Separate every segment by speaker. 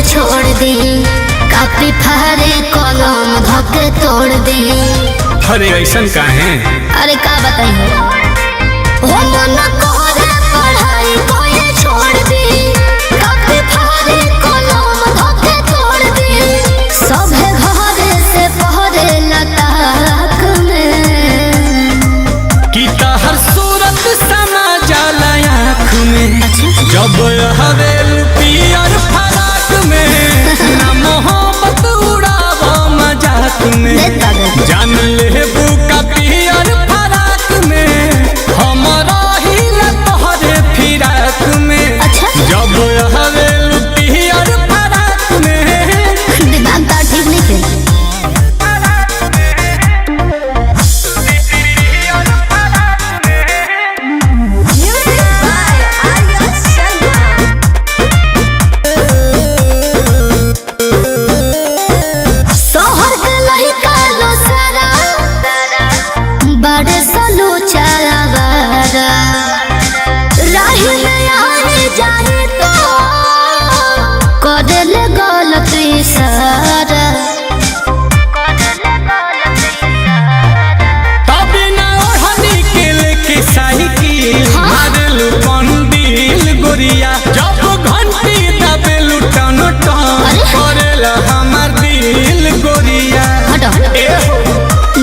Speaker 1: छोड़ दे कापी फारे कलम धके तोड़ दे।
Speaker 2: अरे ऐसन काहे?
Speaker 1: अरे का बताई हो मन करे पढ़ाई कोई छोड़ दे कापी फारे कलम धके तोड़ दे। सभे घरे से पहरे लताक में
Speaker 2: कि तहर सूरत समा जाला आँख में। जब हवेल पियर फराक में ना मोहब्बत उड़ावा मजाक में। जान ले बुका पियर फराक में हमारा ही तोहरे फिराक में। जब हवेल पियर फराक में
Speaker 1: दिमाग तो ठीक नहीं थे। बड़े सलो चलावारा राही में आने जाए तो करे ले गलत इशारा।
Speaker 2: तभी ना ओढ़नी के लेके साइकिल मारलू पंडिल गोरिया। जब घंटी दबेलू टन टन करेला हमार दिल गोरिया।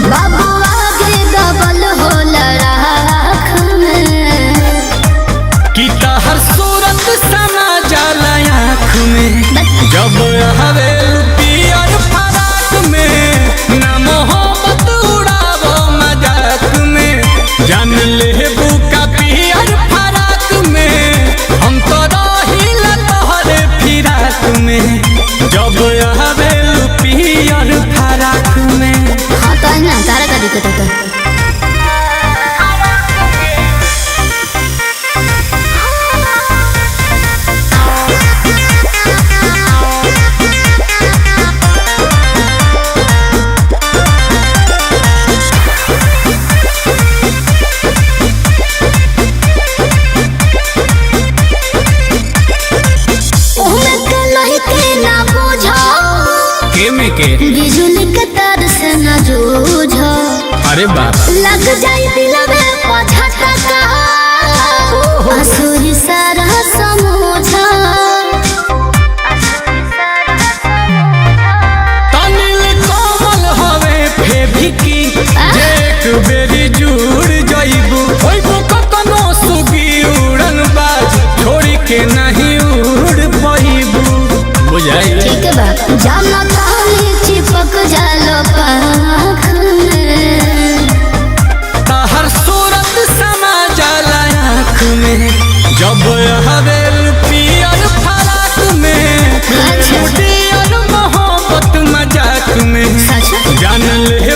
Speaker 1: बाबू आगे डबल हो लड़ाख में
Speaker 2: कि तहर सूरत समा जाला आँख में। जब हवेल पियर फराक में ना मोहब्बत उड़ावो मजाक में। जान ले बुका पियर फराक में हम तो रहिल तोहरे फिराक में। जब हवेल पियर फराक में।
Speaker 1: हाँ तो ना तारा का दिक्कत होता है।
Speaker 2: के
Speaker 1: बिजुली के तार से न जूझो।
Speaker 2: अरे बाप
Speaker 1: लग जाए दिल में पछता आंसू सारा समझो।
Speaker 2: तनिल कोमल हवे फेभिकी एक बेरी जुड़ जाइबू। होइबू कतनो सुगी उड़न बाज छोड़ी के नहीं उड़ पाइबू। बुझाई
Speaker 1: ठीक बा जाना ताली चिपक जालो पाख में।
Speaker 2: तहर सूरत समा जाला आँख में। जब हवेल पियर फराक में पियर मोहब्बत मजाक में। जान ले